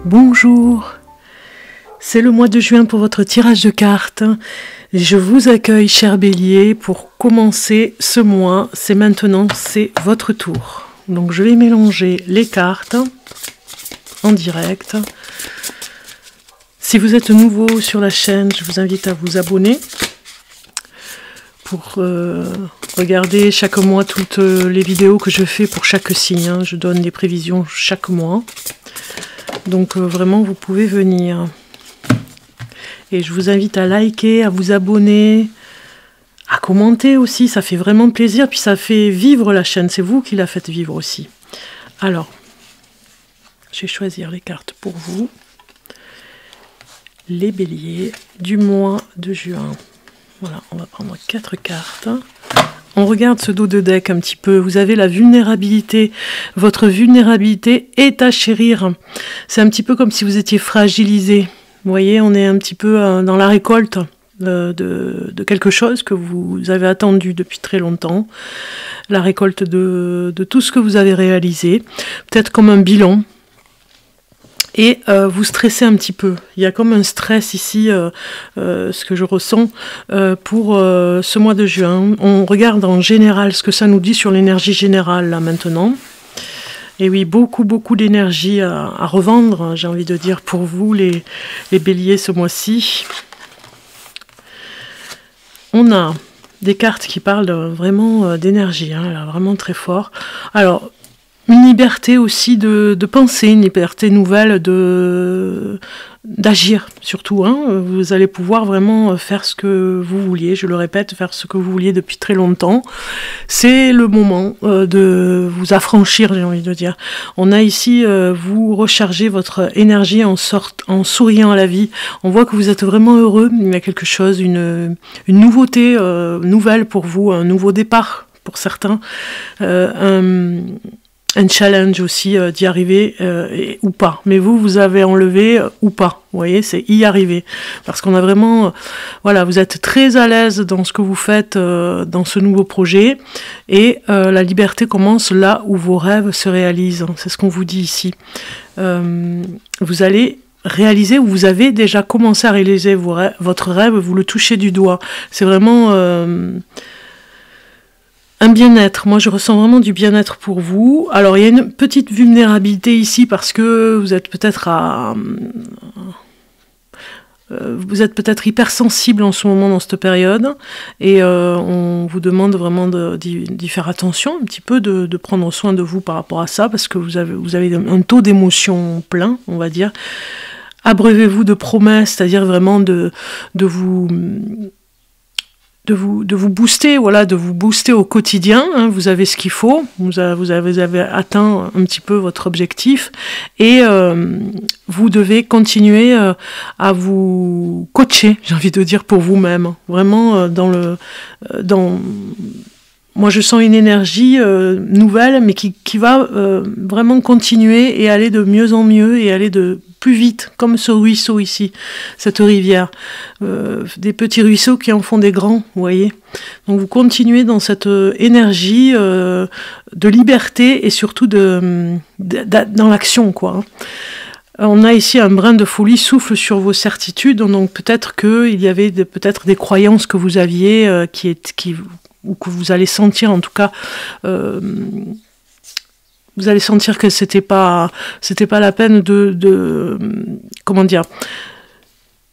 Bonjour, c'est le mois de juin pour votre tirage de cartes. Je vous accueille, cher Bélier, pour commencer ce mois. C'est maintenant, c'est votre tour. Donc je vais mélanger les cartes en direct. Si vous êtes nouveau sur la chaîne, je vous invite à vous abonner pour regarder chaque mois toutes les vidéos que je fais pour chaque signe. Je donne des prévisions chaque mois. Donc vraiment, vous pouvez venir. Et je vous invite à liker, à vous abonner, à commenter aussi. Ça fait vraiment plaisir. Puis ça fait vivre la chaîne. C'est vous qui la faites vivre aussi. Alors, je vais choisir les cartes pour vous. Les béliers du mois de juin. Voilà, on va prendre 4 cartes. On regarde ce dos de deck un petit peu. Vous avez la vulnérabilité. Votre vulnérabilité est à chérir. C'est un petit peu comme si vous étiez fragilisé. Vous voyez, on est un petit peu dans la récolte de quelque chose que vous avez attendu depuis très longtemps. La récolte de tout ce que vous avez réalisé. Peut-être comme un bilan. Et vous stressez un petit peu. Il y a comme un stress ici, ce que je ressens pour ce mois de juin. On regarde en général ce que ça nous dit sur l'énergie générale là maintenant. Et oui, beaucoup d'énergie à revendre, j'ai envie de dire, pour vous les béliers ce mois-ci. On a des cartes qui parlent vraiment d'énergie, hein, là, vraiment très fort. Alors, une liberté aussi de penser, une liberté nouvelle d'agir surtout. Hein. Vous allez pouvoir vraiment faire ce que vous vouliez, je le répète, faire ce que vous vouliez depuis très longtemps. C'est le moment de vous affranchir, j'ai envie de dire. On a ici, vous rechargez votre énergie en souriant à la vie. On voit que vous êtes vraiment heureux, il y a quelque chose, une nouveauté nouvelle pour vous, un nouveau départ pour certains, un challenge aussi d'y arriver ou pas. Mais vous avez enlevé ou pas. Vous voyez, c'est y arriver. Parce qu'on a vraiment... voilà, vous êtes très à l'aise dans ce que vous faites dans ce nouveau projet. Et la liberté commence là où vos rêves se réalisent. C'est ce qu'on vous dit ici. Vous allez réaliser, ou vous avez déjà commencé à réaliser votre rêve, vous le touchez du doigt. C'est vraiment... un bien-être, moi je ressens vraiment du bien-être pour vous. Alors il y a une petite vulnérabilité ici parce que vous êtes peut-être hypersensible en ce moment dans cette période et on vous demande vraiment d'y faire attention un petit peu, de prendre soin de vous par rapport à ça parce que vous avez un taux d'émotion plein, on va dire. Abreuvez-vous de promesses, c'est-à-dire vraiment de vous booster, voilà, de vous booster au quotidien, hein, vous avez ce qu'il faut, vous avez atteint un petit peu votre objectif et vous devez continuer à vous coacher, j'ai envie de dire, pour vous-même, vraiment moi je sens une énergie nouvelle mais qui va vraiment continuer et aller de mieux en mieux et aller de plus vite, comme ce ruisseau ici, cette rivière. Des petits ruisseaux qui en font des grands, vous voyez. Donc vous continuez dans cette énergie de liberté et surtout dans l'action, quoi. On a ici un brin de folie souffle sur vos certitudes, donc peut-être qu'il y avait peut-être des croyances que vous aviez ou que vous allez sentir en tout cas... vous allez sentir que c'était pas la peine de comment dire.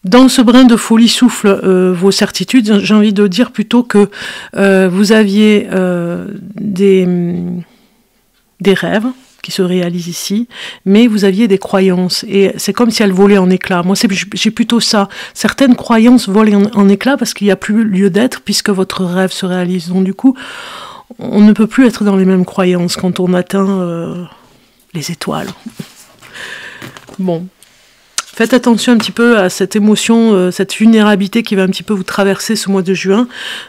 Dans ce brin de folie souffle vos certitudes. J'ai envie de dire plutôt que vous aviez des rêves qui se réalisent ici, mais vous aviez des croyances et c'est comme si elles volaient en éclats. Moi, j'ai plutôt ça. Certaines croyances volent en éclats parce qu'il n'y a plus lieu d'être puisque votre rêve se réalise. Donc du coup, on ne peut plus être dans les mêmes croyances quand on atteint les étoiles. Bon, faites attention un petit peu à cette émotion, cette vulnérabilité qui va un petit peu vous traverser ce mois de juin.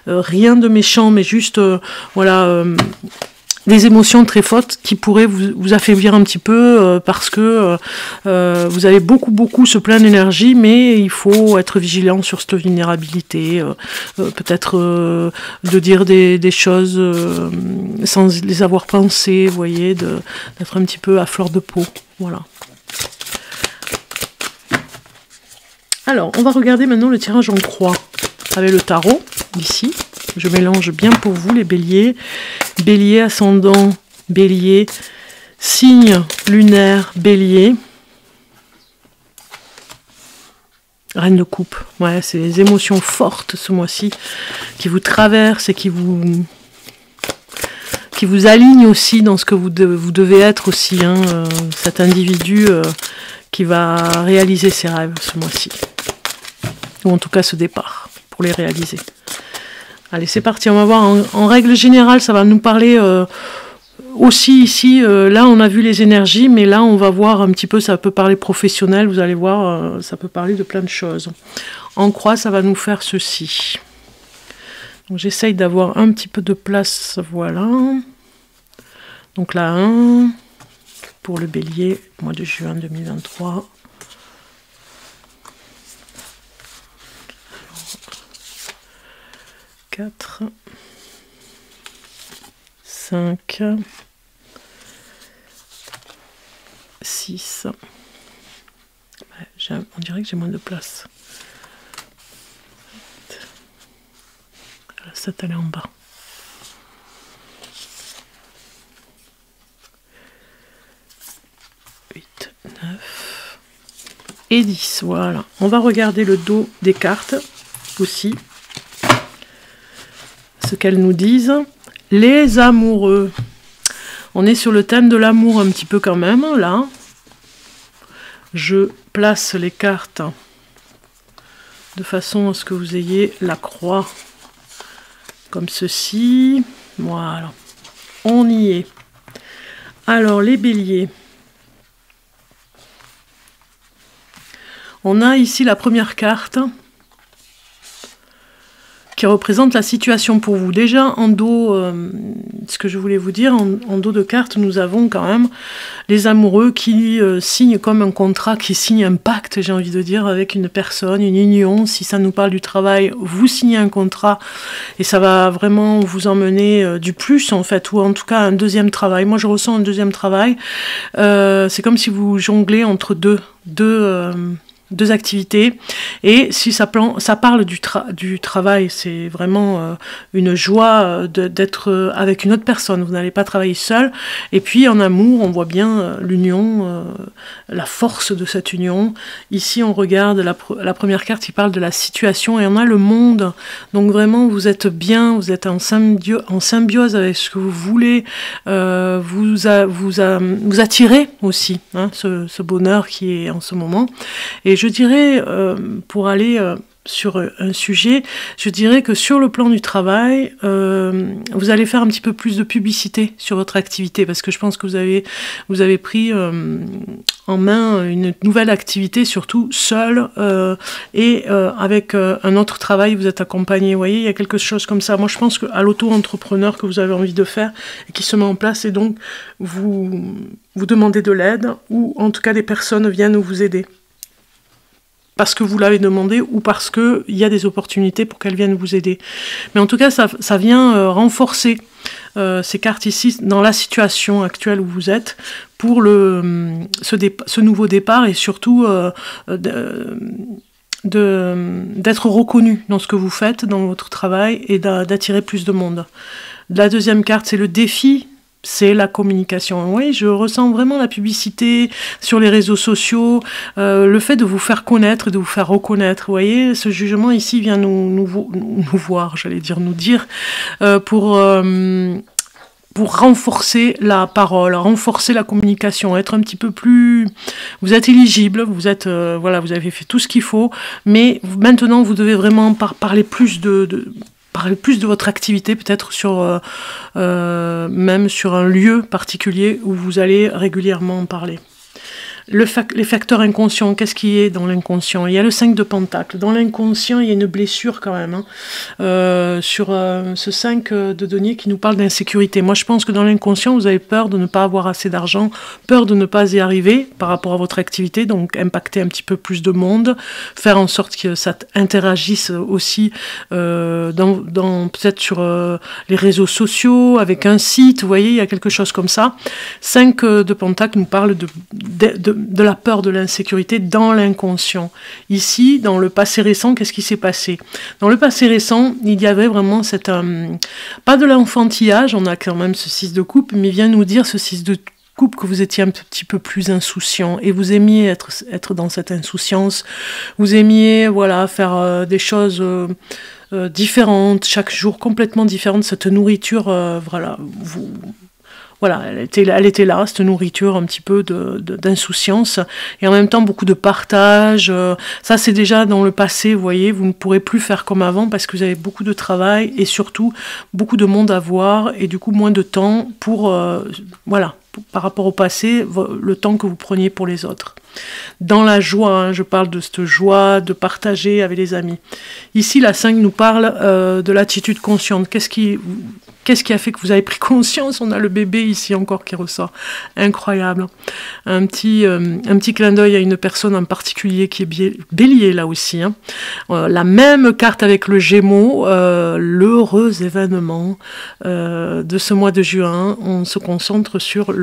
Rien de méchant, mais juste, voilà, des émotions très fortes qui pourraient vous affaiblir un petit peu parce que vous avez beaucoup ce plein d'énergie, mais il faut être vigilant sur cette vulnérabilité, peut-être de dire des choses sans les avoir pensées, vous voyez, d'être un petit peu à fleur de peau, voilà. Alors, on va regarder maintenant le tirage en croix avec le tarot, ici. Je mélange bien pour vous les béliers. Bélier, ascendant, bélier, signe lunaire, bélier. Reine de coupe, ouais, c'est les émotions fortes ce mois-ci qui vous traversent et qui vous alignent aussi dans ce que vous devez être aussi, hein, cet individu qui va réaliser ses rêves ce mois-ci. Ou en tout cas ce départ pour les réaliser. Allez, c'est parti, on va voir. En règle générale, ça va nous parler aussi ici. Là, on a vu les énergies, mais là, on va voir un petit peu, ça peut parler professionnel, vous allez voir, ça peut parler de plein de choses. En croix, ça va nous faire ceci. Donc, j'essaye d'avoir un petit peu de place, voilà. Donc là, 1 pour le bélier, mois de juin 2023. 4, 5, 6. Ouais, on dirait que j'ai moins de place. 7, elle est en bas. 8, 9 et 10. Voilà. On va regarder le dos des cartes aussi. Ce qu'elles nous disent. Les amoureux. On est sur le thème de l'amour un petit peu quand même, là. Je place les cartes de façon à ce que vous ayez la croix comme ceci. Voilà. On y est. Alors, les béliers. On a ici la première carte qui représente la situation pour vous. Déjà, en dos, ce que je voulais vous dire, en dos de carte, nous avons quand même les amoureux qui signent comme un contrat, qui signent un pacte, j'ai envie de dire, avec une personne, une union. Si ça nous parle du travail, vous signez un contrat et ça va vraiment vous emmener du plus, en fait, ou en tout cas un deuxième travail. Moi, je ressens un deuxième travail. C'est comme si vous jonglez entre deux activités, et si ça parle du travail, c'est vraiment une joie d'être avec une autre personne, vous n'allez pas travailler seul, et puis en amour, on voit bien l'union, la force de cette union. Ici, on regarde la première carte qui parle de la situation, et on a le monde, donc vraiment, vous êtes bien, vous êtes en symbiose avec ce que vous voulez, vous attirez aussi, hein, ce bonheur qui est en ce moment. Et je dirais, pour aller sur un sujet, je dirais que sur le plan du travail, vous allez faire un petit peu plus de publicité sur votre activité, parce que je pense que vous avez pris en main une nouvelle activité, surtout seul, et avec un autre travail, vous êtes accompagné. Vous voyez, il y a quelque chose comme ça. Moi, je pense qu'à l'auto-entrepreneur que vous avez envie de faire, et qui se met en place, et donc vous demandez de l'aide, ou en tout cas des personnes viennent vous aider. Parce que vous l'avez demandé ou parce qu'il y a des opportunités pour qu'elles viennent vous aider. Mais en tout cas, ça vient renforcer ces cartes ici dans la situation actuelle où vous êtes pour ce nouveau départ, et surtout d'être reconnu dans ce que vous faites, dans votre travail, et d'attirer plus de monde. La deuxième carte, c'est le défi. C'est la communication. Oui, je ressens vraiment la publicité sur les réseaux sociaux, le fait de vous faire connaître, de vous faire reconnaître. Vous voyez, ce jugement ici vient nous voir, j'allais dire, nous dire, pour renforcer la parole, renforcer la communication, être un petit peu plus... Vous êtes éligible, vous êtes, voilà, vous avez fait tout ce qu'il faut, mais maintenant vous devez vraiment parler plus parler plus de votre activité, peut-être sur même sur un lieu particulier où vous allez régulièrement en parler. Les facteurs inconscients, qu'est-ce qui est dans l'inconscient? Il y a le 5 de Pentacle. Dans l'inconscient, il y a une blessure quand même, hein, sur ce 5 de denier qui nous parle d'insécurité. Moi, je pense que dans l'inconscient, vous avez peur de ne pas avoir assez d'argent, peur de ne pas y arriver par rapport à votre activité, donc impacter un petit peu plus de monde, faire en sorte que ça interagisse aussi peut-être sur les réseaux sociaux, avec un site, vous voyez, il y a quelque chose comme ça. 5 de Pentacle nous parle de de la peur, de l'insécurité dans l'inconscient. Ici, dans le passé récent, qu'est-ce qui s'est passé? Dans le passé récent, il y avait vraiment cette... pas de l'enfantillage, on a quand même ce 6 de coupe, mais vient nous dire ce 6 de coupe que vous étiez un petit peu plus insouciant et vous aimiez être dans cette insouciance, vous aimiez voilà, faire des choses... différentes, chaque jour complètement différentes, cette nourriture, voilà, elle était là, cette nourriture un petit peu d'insouciance, et en même temps beaucoup de partage. Ça, c'est déjà dans le passé, vous voyez, vous ne pourrez plus faire comme avant parce que vous avez beaucoup de travail et surtout beaucoup de monde à voir et du coup moins de temps pour, voilà, par rapport au passé, le temps que vous preniez pour les autres. Dans la joie, hein, je parle de cette joie de partager avec les amis. Ici, la 5 nous parle de l'attitude consciente. Qu'est-ce qui a fait que vous avez pris conscience? On a le bébé ici encore qui ressort. Incroyable. Un petit clin d'œil à une personne en particulier qui est bélier là aussi. Hein. La même carte avec le Gémeaux, l'heureux événement de ce mois de juin. On se concentre sur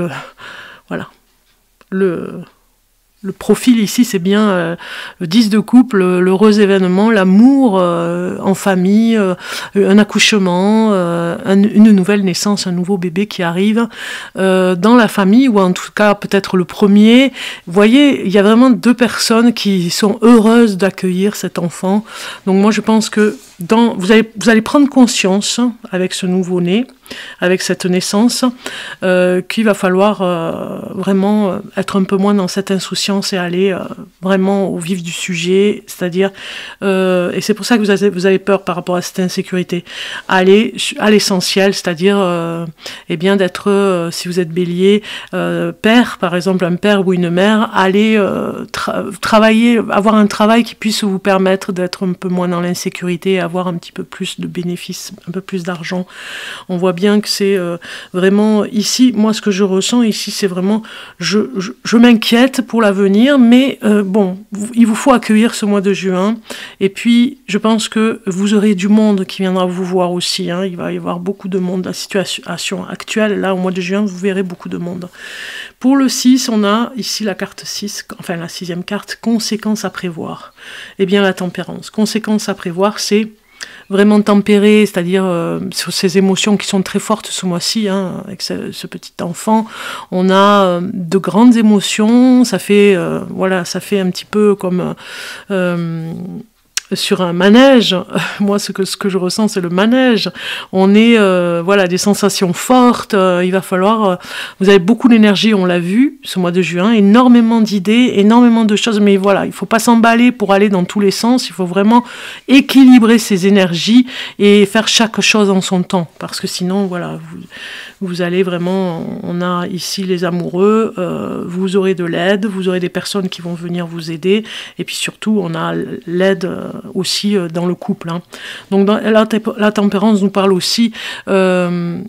le profil ici, c'est bien le 10 de couple, l'heureux événement, l'amour en famille, un accouchement, une nouvelle naissance, un nouveau bébé qui arrive dans la famille, ou en tout cas peut-être le premier. Vous voyez, il y a vraiment deux personnes qui sont heureuses d'accueillir cet enfant. Donc moi je pense que vous allez prendre conscience avec ce nouveau-né, avec cette naissance, qu'il va falloir vraiment être un peu moins dans cette insouciance et aller vraiment au vif du sujet, c'est-à-dire, et c'est pour ça que vous avez peur par rapport à cette insécurité, aller à l'essentiel, c'est-à-dire, eh bien d'être, si vous êtes bélier, père, par exemple, un père ou une mère, aller travailler, avoir un travail qui puisse vous permettre d'être un peu moins dans l'insécurité, avoir un petit peu plus de bénéfices, un peu plus d'argent. On voit bien que c'est vraiment ici, moi ce que je ressens ici, c'est vraiment, je m'inquiète pour l'avenir, mais bon, il vous faut accueillir ce mois de juin, et puis je pense que vous aurez du monde qui viendra vous voir aussi, hein. Il va y avoir beaucoup de monde, la situation actuelle, là au mois de juin, vous verrez beaucoup de monde. Pour le 6, on a ici la carte 6, enfin la 6e carte, conséquences à prévoir. Eh bien la tempérance, conséquences à prévoir, c'est vraiment tempéré, c'est-à-dire sur ces émotions qui sont très fortes ce mois-ci, hein, avec ce petit enfant, on a de grandes émotions, ça fait voilà, ça fait un petit peu comme sur un manège. Moi ce que je ressens, c'est le manège. On est voilà, des sensations fortes, il va falloir vous avez beaucoup d'énergie, on l'a vu ce mois de juin, énormément d'idées, énormément de choses, mais voilà, il faut pas s'emballer pour aller dans tous les sens, il faut vraiment équilibrer ses énergies et faire chaque chose en son temps, parce que sinon voilà, vous allez vraiment, on a ici les amoureux, vous aurez de l'aide, vous aurez des personnes qui vont venir vous aider, et puis surtout on a l'aide aussi dans le couple, hein. Donc la tempérance nous parle aussi de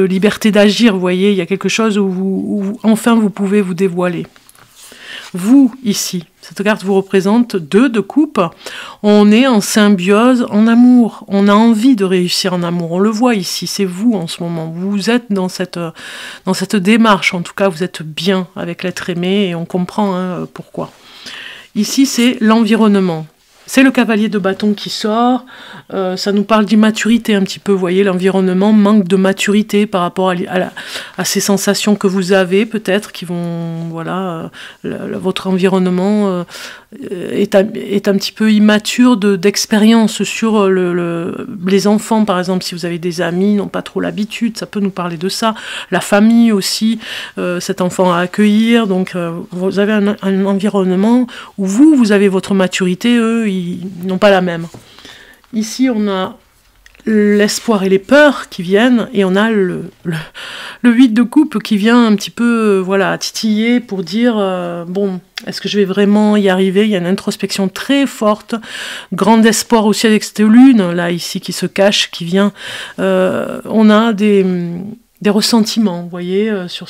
liberté d'agir, vous voyez, il y a quelque chose où enfin vous pouvez vous dévoiler. Vous, ici, cette carte vous représente 2 de coupe, on est en symbiose, en amour, on a envie de réussir en amour, on le voit ici, c'est vous en ce moment, vous êtes dans cette démarche, en tout cas vous êtes bien avec l'être aimé et on comprend hein, pourquoi. Ici c'est l'environnement. C'est le cavalier de bâton qui sort, ça nous parle d'immaturité un petit peu, vous voyez, l'environnement manque de maturité par rapport à ces sensations que vous avez peut-être, qui vont, voilà, votre environnement est un petit peu immature d'expérience sur les enfants, par exemple, si vous avez des amis, n'ont pas trop l'habitude, ça peut nous parler de ça, la famille aussi, cet enfant à accueillir, donc vous avez un environnement où vous avez votre maturité, eux, ils n'ont pas la même. Ici, on a l'espoir et les peurs qui viennent, et on a le 8 de coupe qui vient un petit peu voilà, titiller pour dire bon, est-ce que je vais vraiment y arriver? Il y a une introspection très forte, grand espoir aussi avec cette lune, là, ici, qui se cache, qui vient. On a des ressentiments, vous voyez, sur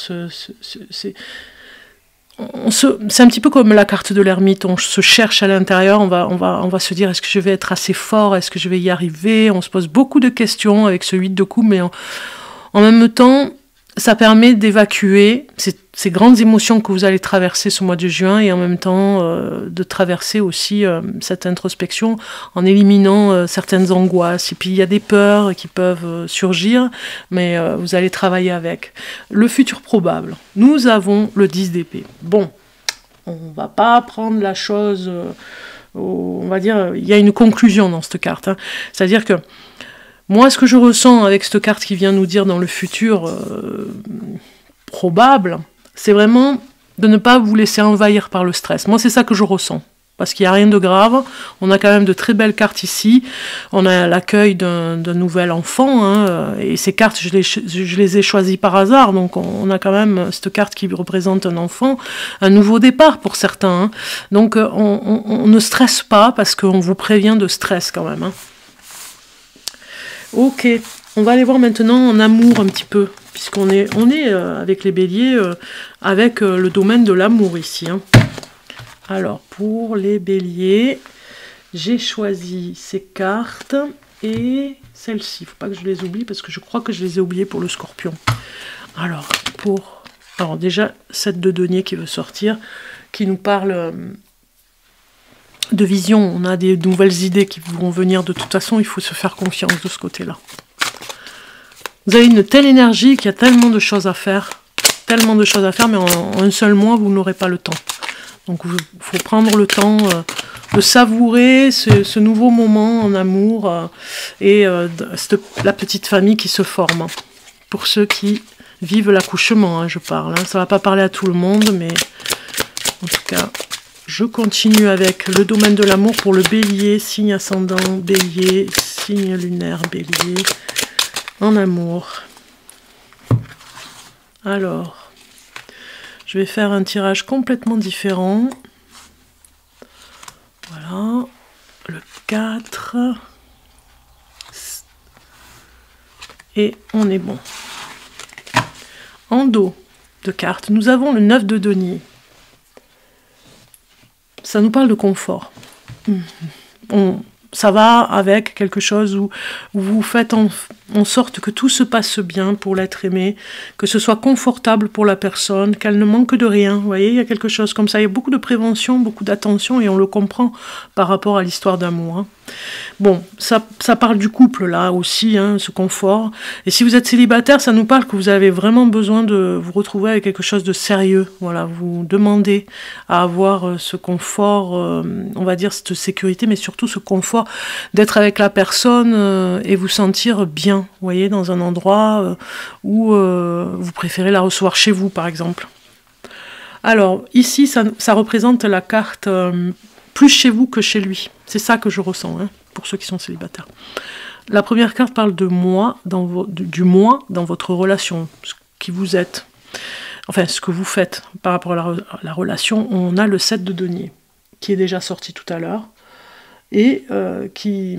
c'est un petit peu comme la carte de l'ermite, on se cherche à l'intérieur, on va se dire, est-ce que je vais être assez fort, est-ce que je vais y arriver? On se pose beaucoup de questions avec ce 8 de coupe, mais en même temps, ça permet d'évacuer ces grandes émotions que vous allez traverser ce mois de juin et en même temps de traverser aussi cette introspection en éliminant certaines angoisses. Et puis il y a des peurs qui peuvent surgir, mais vous allez travailler avec. Le futur probable. Nous avons le 10 d'épée. Bon, on ne va pas prendre la chose... on va dire, il y a une conclusion dans cette carte. Hein. C'est-à-dire que moi, ce que je ressens avec cette carte qui vient nous dire dans le futur probable, c'est vraiment de ne pas vous laisser envahir par le stress. Moi, c'est ça que je ressens. Parce qu'il n'y a rien de grave. On a quand même de très belles cartes ici. On a l'accueil d'un nouvel enfant. Hein, et ces cartes, je les ai choisies par hasard. Donc, on a quand même cette carte qui représente un enfant, un nouveau départ pour certains. Hein. Donc, on ne stresse pas parce qu'on vous prévient de stress quand même. Hein. Ok, on va aller voir maintenant en amour un petit peu, puisqu'on est avec les béliers, avec le domaine de l'amour ici. Hein. Alors, pour les béliers, j'ai choisi ces cartes et celle-ci. Il ne faut pas que je les oublie, parce que je crois que je les ai oubliées pour le scorpion. Alors, déjà, cette de denier qui veut sortir, qui nous parle... de vision, on a des nouvelles idées qui vont venir. De toute façon, il faut se faire confiance de ce côté-là. Vous avez une telle énergie qu'il y a tellement de choses à faire, mais en un seul mois, vous n'aurez pas le temps. Donc, il faut prendre le temps de savourer ce nouveau moment en amour et la petite famille qui se forme. Pour ceux qui vivent l'accouchement, hein, je parle. Hein. Ça ne va pas parler à tout le monde, mais en tout cas... Je continue avec le domaine de l'amour pour le bélier, signe ascendant, bélier, signe lunaire, bélier, en amour. Alors, je vais faire un tirage complètement différent. Voilà, le 4. Et on est bon. En dos de cartes, nous avons le 9 de denier. Ça nous parle de confort. Ça va avec quelque chose où vous faites en sorte que tout se passe bien pour l'être aimé, que ce soit confortable pour la personne, qu'elle ne manque de rien. Vous voyez, il y a quelque chose comme ça. Il y a beaucoup de prévention, beaucoup d'attention et on le comprend par rapport à l'histoire d'amour. Hein. Bon, ça parle du couple là aussi, hein, ce confort. Et si vous êtes célibataire, ça nous parle que vous avez vraiment besoin de vous retrouver avec quelque chose de sérieux. Voilà, vous demandez à avoir ce confort, on va dire cette sécurité, mais surtout ce confort d'être avec la personne et vous sentir bien, vous voyez, dans un endroit où vous préférez la recevoir chez vous, par exemple. Alors, ici, ça représente la carte plus chez vous que chez lui. C'est ça que je ressens, hein, pour ceux qui sont célibataires. La première carte parle de moi, du moi dans votre relation, ce qui vous êtes. Enfin, ce que vous faites par rapport à la relation. On a le 7 de denier, qui est déjà sorti tout à l'heure, et qui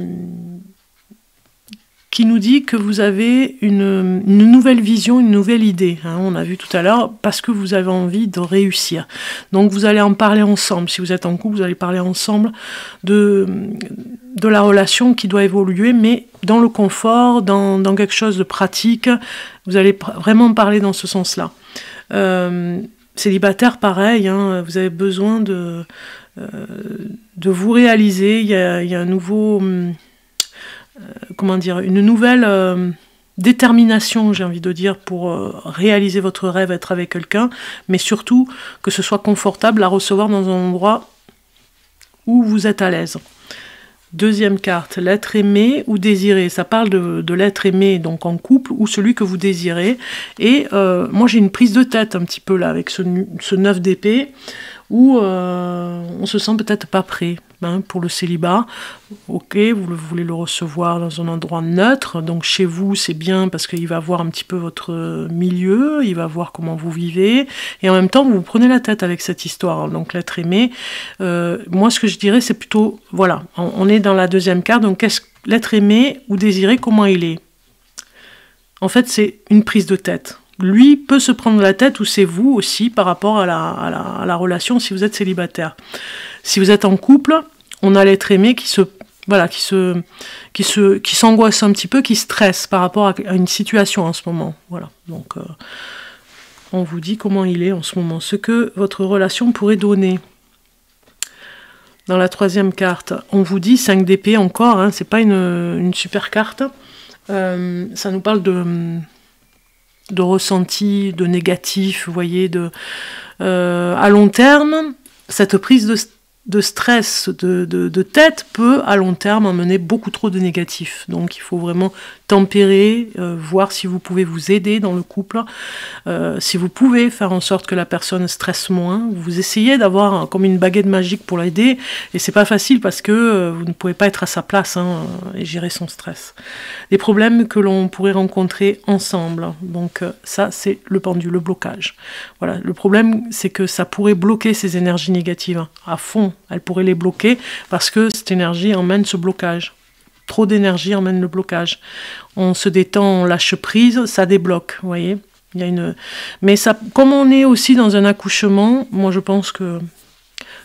nous dit que vous avez une nouvelle vision, une nouvelle idée. Hein, on a vu tout à l'heure, parce que vous avez envie de réussir. Donc vous allez en parler ensemble. Si vous êtes en couple, vous allez parler ensemble de la relation qui doit évoluer, mais dans le confort, dans quelque chose de pratique. Vous allez vraiment parler dans ce sens-là. Célibataire, pareil, hein, vous avez besoin de vous réaliser. Il y a un nouveau... comment dire, une nouvelle détermination, j'ai envie de dire, pour réaliser votre rêve, être avec quelqu'un, mais surtout que ce soit confortable à recevoir dans un endroit où vous êtes à l'aise. Deuxième carte, l'être aimé ou désiré. Ça parle de l'être aimé, donc en couple, ou celui que vous désirez. Et moi, j'ai une prise de tête un petit peu là, avec ce 9 d'épée, où on se sent peut-être pas prêt. Hein, pour le célibat, ok, vous voulez le recevoir dans un endroit neutre, donc chez vous c'est bien parce qu'il va voir un petit peu votre milieu, il va voir comment vous vivez, et en même temps vous prenez la tête avec cette histoire, donc l'être aimé. Moi ce que je dirais c'est plutôt, voilà, on est dans la deuxième carte, donc qu'est-ce l'être aimé ou désiré, comment il est? En fait c'est une prise de tête. Lui peut se prendre la tête, ou c'est vous aussi par rapport à la relation si vous êtes célibataire. Si vous êtes en couple, on a l'être aimé qui se voilà, qui s'angoisse un petit peu, qui stresse par rapport à une situation en ce moment. Voilà, donc on vous dit comment il est en ce moment, ce que votre relation pourrait donner. Dans la troisième carte, on vous dit 5 d'épée encore, hein, c'est pas une super carte. Ça nous parle de ressenti, de négatif, vous voyez, à long terme, cette prise de stress, de tête peut à long terme amener beaucoup trop de négatif. Donc il faut vraiment tempérer, voir si vous pouvez vous aider dans le couple, si vous pouvez faire en sorte que la personne stresse moins. Vous essayez d'avoir comme une baguette magique pour l'aider, et c'est pas facile parce que vous ne pouvez pas être à sa place et gérer son stress. Les problèmes que l'on pourrait rencontrer ensemble, donc ça c'est le pendule, le blocage. Voilà, le problème c'est que ça pourrait bloquer ces énergies négatives à fond, elle pourrait les bloquer parce que cette énergie emmène ce blocage. Trop d'énergie emmène le blocage. On se détend, on lâche prise, ça débloque, vous voyez. Il y a Mais ça, comme on est aussi dans un accouchement, moi je pense que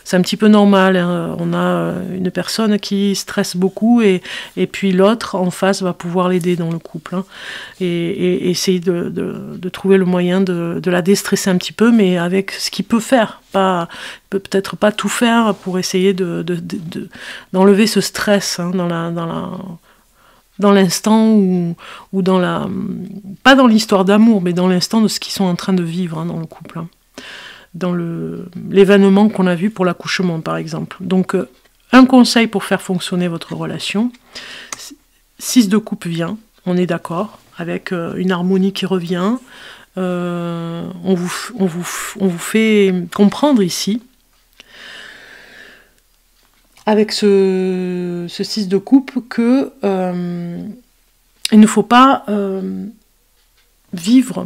c'est un petit peu normal. Hein. On a une personne qui stresse beaucoup et puis l'autre en face va pouvoir l'aider dans le couple. Hein. Et essayer de trouver le moyen de la déstresser un petit peu, mais avec ce qu'il peut faire. Peut-être pas tout faire pour essayer d'enlever ce stress hein, dans l'instant ou dans la... Pas dans l'histoire d'amour, mais dans l'instant de ce qu'ils sont en train de vivre hein, dans le couple. Hein. Dans l'événement qu'on a vu pour l'accouchement, par exemple. Donc, un conseil pour faire fonctionner votre relation. 6 de coupe vient, on est d'accord, avec une harmonie qui revient. On vous fait comprendre ici, avec ce 6 de coupe, que il ne faut pas vivre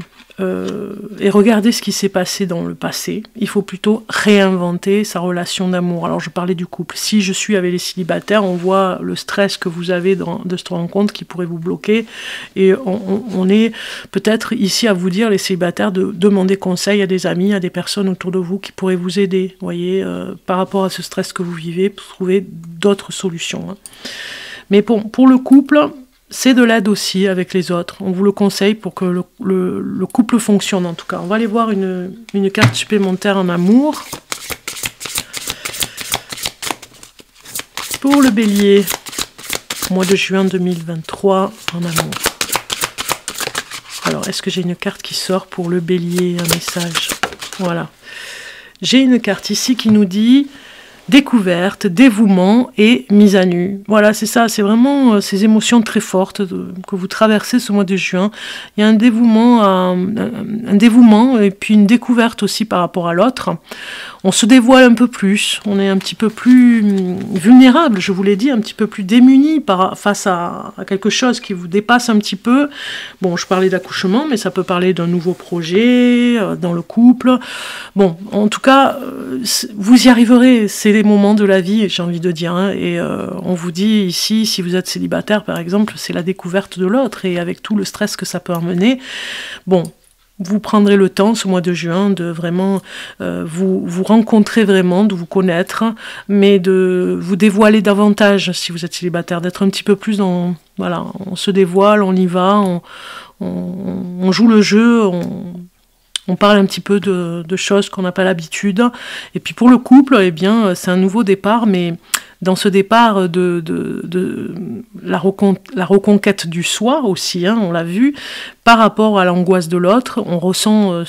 et regarder ce qui s'est passé dans le passé. Il faut plutôt réinventer sa relation d'amour. Alors je parlais du couple. Si je suis avec les célibataires, on voit le stress que vous avez de cette rencontre qui pourrait vous bloquer. Et on est peut-être ici à vous dire, les célibataires, de demander conseil à des amis, à des personnes autour de vous qui pourraient vous aider, vous voyez, par rapport à ce stress que vous vivez, pour trouver d'autres solutions. Hein. Mais pour le couple, c'est de l'aide aussi avec les autres. On vous le conseille pour que le couple fonctionne en tout cas. On va aller voir une carte supplémentaire en amour. Pour le bélier, mois de juin 2023 en amour. Alors, est-ce que j'ai une carte qui sort pour le bélier, un message? Voilà. J'ai une carte ici qui nous dit... découverte, dévouement et mise à nu. Voilà, c'est ça, c'est vraiment ces émotions très fortes que vous traversez ce mois de juin. Il y a un dévouement et puis une découverte aussi par rapport à l'autre. On se dévoile un peu plus, on est un petit peu plus vulnérable, je vous l'ai dit, un petit peu plus démuni face à quelque chose qui vous dépasse un petit peu. Bon, je parlais d'accouchement, mais ça peut parler d'un nouveau projet dans le couple. Bon, en tout cas, vous y arriverez, c'est les moments de la vie, j'ai envie de dire. Hein, et on vous dit ici, si vous êtes célibataire, par exemple, c'est la découverte de l'autre, et avec tout le stress que ça peut emmener, bon... Vous prendrez le temps, ce mois de juin, de vraiment vous rencontrer vraiment, de vous connaître, mais de vous dévoiler davantage si vous êtes célibataire, d'être un petit peu plus dans... Voilà, on se dévoile, on y va, on joue le jeu, on parle un petit peu de choses qu'on n'a pas l'habitude. Et puis pour le couple, eh bien, c'est un nouveau départ, mais dans ce départ de la reconquête du soi aussi, hein, on l'a vu, par rapport à l'angoisse de l'autre, on ressent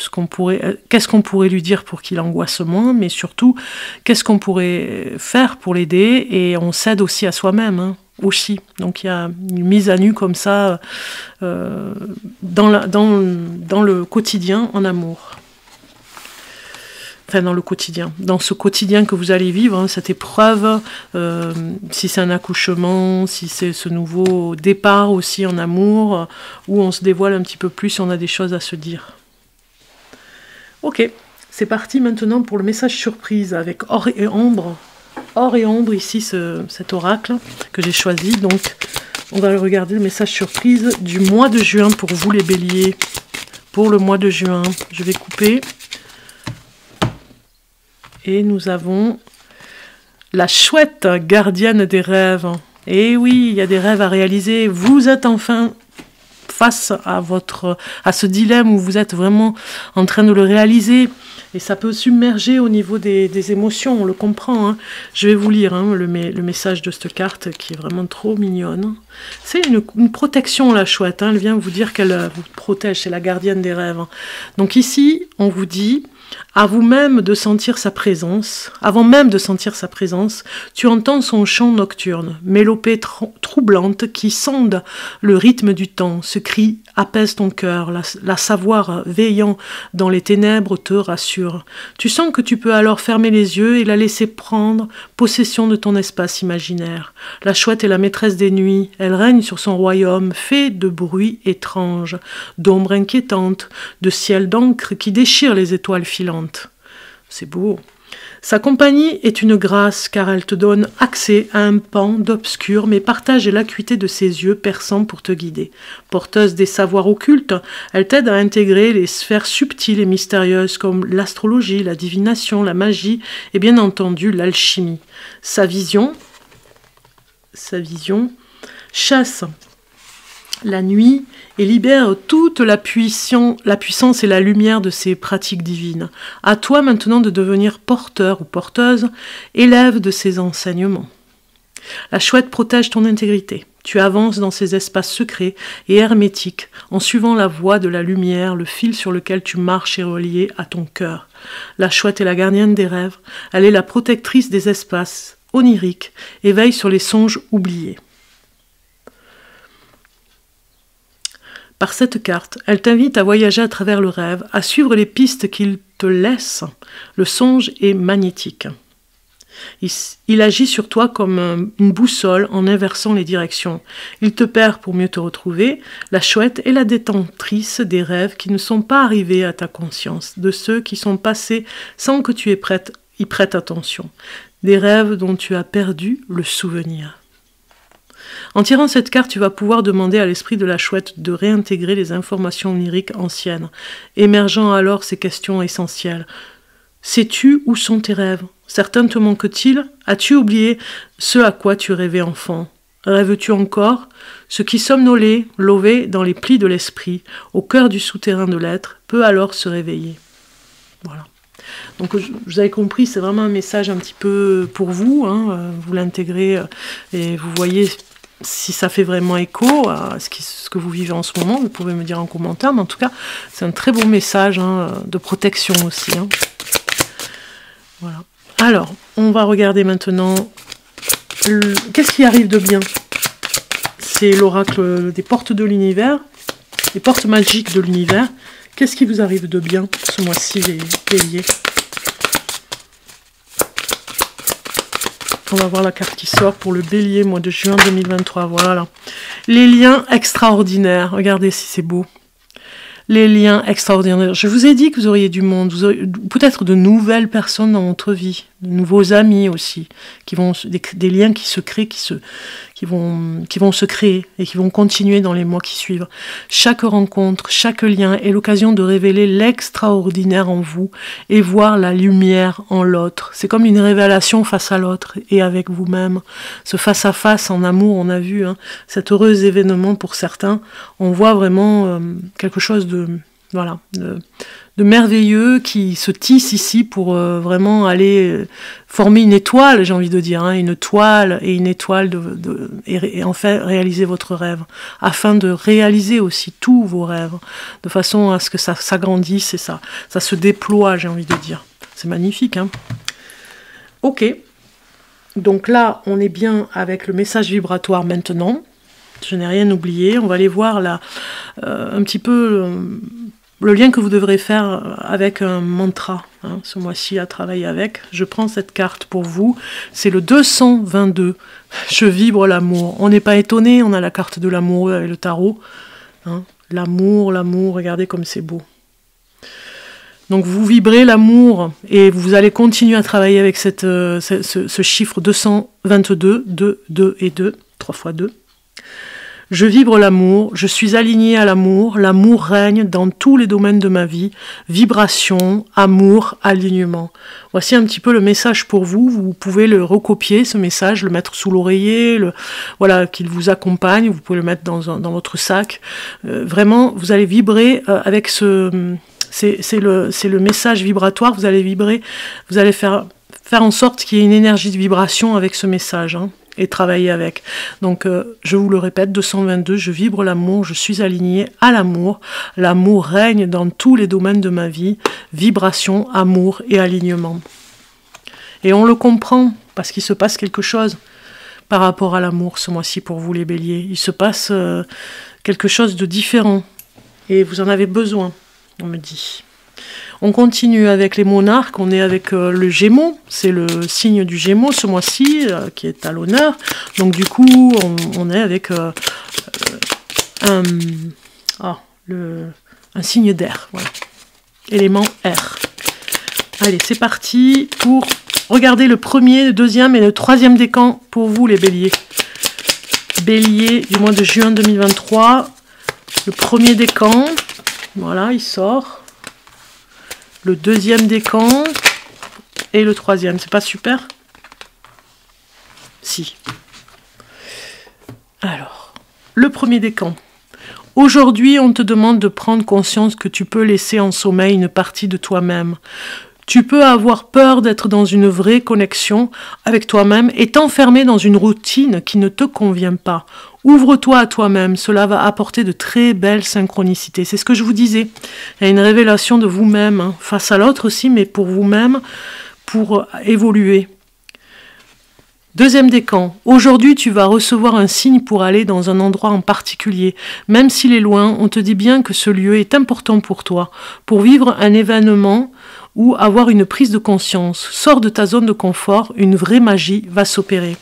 qu'est-ce qu'on pourrait lui dire pour qu'il angoisse moins, mais surtout, qu'est-ce qu'on pourrait faire pour l'aider, et on s'aide aussi à soi-même, hein, aussi. Donc il y a une mise à nu comme ça dans le quotidien en amour. Enfin, dans le quotidien, dans ce quotidien que vous allez vivre, hein, cette épreuve, si c'est un accouchement, si c'est ce nouveau départ aussi en amour, où on se dévoile un petit peu plus et on a des choses à se dire. Ok, c'est parti maintenant pour le message surprise avec or et ombre. Or et ombre, ici, cet oracle que j'ai choisi. Donc, on va regarder le message surprise du mois de juin pour vous, les béliers. Pour le mois de juin, je vais couper. Et nous avons la chouette gardienne des rêves. Et oui, il y a des rêves à réaliser. Vous êtes enfin face à ce dilemme où vous êtes vraiment en train de le réaliser. Et ça peut submerger au niveau des émotions, on le comprend. Hein. Je vais vous lire le message de cette carte qui est vraiment trop mignonne. C'est une protection, la chouette. Hein. Elle vient vous dire qu'elle vous protège, c'est la gardienne des rêves. Hein. Donc ici, on vous dit... À vous-même de sentir sa présence, avant même de sentir sa présence, tu entends son chant nocturne, mélopée troublante qui sonde le rythme du temps. Ce cri apaise ton cœur, la savoir veillant dans les ténèbres te rassure. Tu sens que tu peux alors fermer les yeux et la laisser prendre possession de ton espace imaginaire. La chouette est la maîtresse des nuits, elle règne sur son royaume, fait de bruits étranges, d'ombres inquiétantes, de ciel d'encre qui déchire les étoiles filantes. C'est beau. Sa compagnie est une grâce car elle te donne accès à un pan d'obscur mais partage l'acuité de ses yeux perçants pour te guider. Porteuse des savoirs occultes, elle t'aide à intégrer les sphères subtiles et mystérieuses comme l'astrologie, la divination, la magie et bien entendu l'alchimie. Sa vision chasse la nuit et libère toute la puissance et la lumière de ces pratiques divines. À toi maintenant de devenir porteur ou porteuse, élève de ces enseignements. La chouette protège ton intégrité. Tu avances dans ces espaces secrets et hermétiques en suivant la voie de la lumière, le fil sur lequel tu marches est relié à ton cœur. La chouette est la gardienne des rêves. Elle est la protectrice des espaces oniriques et veille sur les songes oubliés. Par cette carte, elle t'invite à voyager à travers le rêve, à suivre les pistes qu'il te laisse. Le songe est magnétique. Il agit sur toi comme une boussole en inversant les directions. Il te perd pour mieux te retrouver. La chouette est la détentrice des rêves qui ne sont pas arrivés à ta conscience, de ceux qui sont passés sans que tu y prêtes attention. Des rêves dont tu as perdu le souvenir. En tirant cette carte, tu vas pouvoir demander à l'esprit de la chouette de réintégrer les informations oniriques anciennes, émergeant alors ces questions essentielles. Sais-tu où sont tes rêves? Certains te manquent-ils? As-tu oublié ce à quoi tu rêvais enfant? Rêves-tu encore? Ce qui somnolait, lové dans les plis de l'esprit, au cœur du souterrain de l'être, peut alors se réveiller. Voilà. Donc vous avez compris, c'est vraiment un message un petit peu pour vous, hein, vous l'intégrez et vous voyez si ça fait vraiment écho à ce que vous vivez en ce moment, vous pouvez me dire en commentaire, mais en tout cas c'est un très bon message de protection aussi. Hein. Voilà. Alors, on va regarder maintenant qu'est-ce qui arrive de bien. C'est l'oracle des portes de l'univers, les portes magiques de l'univers. Qu'est-ce qui vous arrive de bien ce mois-ci, les béliers? On va voir la carte qui sort pour le bélier, mois de juin 2023. Voilà. Les liens extraordinaires. Regardez si c'est beau. Les liens extraordinaires. Je vous ai dit que vous auriez du monde. Vous auriez peut-être de nouvelles personnes dans votre vie. De nouveaux amis aussi. Des liens qui se créent, qui vont se créer et qui vont continuer dans les mois qui suivent. Chaque rencontre, chaque lien est l'occasion de révéler l'extraordinaire en vous et voir la lumière en l'autre. C'est comme une révélation face à l'autre et avec vous-même. Ce face-à-face en amour, on a vu cet heureux événement pour certains. On voit vraiment quelque chose de merveilleux qui se tisse ici pour vraiment aller former une étoile, j'ai envie de dire, une toile et une étoile et enfin réaliser votre rêve, afin de réaliser aussi tous vos rêves, de façon à ce que ça s'agrandisse et ça se déploie, j'ai envie de dire. C'est magnifique, hein. Ok, donc là, on est bien avec le message vibratoire maintenant. Je n'ai rien oublié. On va aller voir là un petit peu le lien que vous devrez faire avec un mantra, ce mois-ci à travailler avec. Je prends cette carte pour vous, c'est le 222, je vibre l'amour. On n'est pas étonné, on a la carte de l'amoureux avec le tarot. L'amour, regardez comme c'est beau. Donc vous vibrez l'amour et vous allez continuer à travailler avec ce chiffre 222, 2 et 2, 3 fois 2. Je vibre l'amour, je suis aligné à l'amour, l'amour règne dans tous les domaines de ma vie, vibration, amour, alignement. Voici un petit peu le message pour vous, vous pouvez le recopier, ce message, le mettre sous l'oreiller, voilà, qu'il vous accompagne, vous pouvez le mettre dans votre sac. Vraiment, vous allez vibrer avec ce... C'est le message vibratoire, vous allez vibrer, vous allez faire en sorte qu'il y ait une énergie de vibration avec ce message, hein, et travailler avec. Donc, je vous le répète, 222, je vibre l'amour, je suis aligné à l'amour. L'amour règne dans tous les domaines de ma vie. Vibration, amour et alignement. Et on le comprend, parce qu'il se passe quelque chose par rapport à l'amour ce mois-ci pour vous les béliers. Il se passe quelque chose de différent. Et vous en avez besoin, on me dit. On continue avec les monarques, on est avec le Gémeaux, c'est le signe du Gémeaux ce mois-ci qui est à l'honneur. Donc du coup, on est avec un signe d'air, voilà. Élément air. Allez, c'est parti pour regarder le premier, le deuxième et le troisième décan pour vous les béliers. Bélier du mois de juin 2023, le premier décan, voilà, il sort. Le deuxième décan et le troisième. C'est pas super? Si. Alors, le premier décan. Aujourd'hui, on te demande de prendre conscience que tu peux laisser en sommeil une partie de toi-même. Tu peux avoir peur d'être dans une vraie connexion avec toi-même et t'enfermer dans une routine qui ne te convient pas. Ouvre-toi à toi-même, cela va apporter de très belles synchronicités. C'est ce que je vous disais. Il y a une révélation de vous-même, hein, face à l'autre aussi, mais pour vous-même, pour évoluer. Deuxième décan. Aujourd'hui, tu vas recevoir un signe pour aller dans un endroit en particulier. Même s'il est loin, on te dit bien que ce lieu est important pour toi, pour vivre un événement ou avoir une prise de conscience. Sors de ta zone de confort, une vraie magie va s'opérer.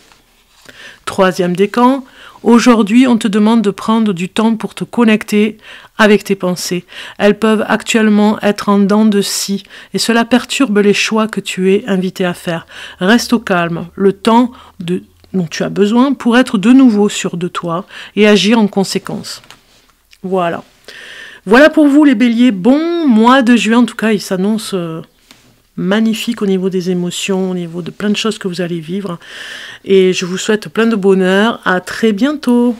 Troisième décan. Aujourd'hui, on te demande de prendre du temps pour te connecter avec tes pensées. Elles peuvent actuellement être en dents de scie et cela perturbe les choix que tu es invité à faire. Reste au calme, le temps dont tu as besoin pour être de nouveau sûr de toi et agir en conséquence. Voilà. Voilà pour vous les béliers. Bon mois de juin, en tout cas, il s'annonce magnifique au niveau des émotions, au niveau de plein de choses que vous allez vivre. Et je vous souhaite plein de bonheur. À très bientôt.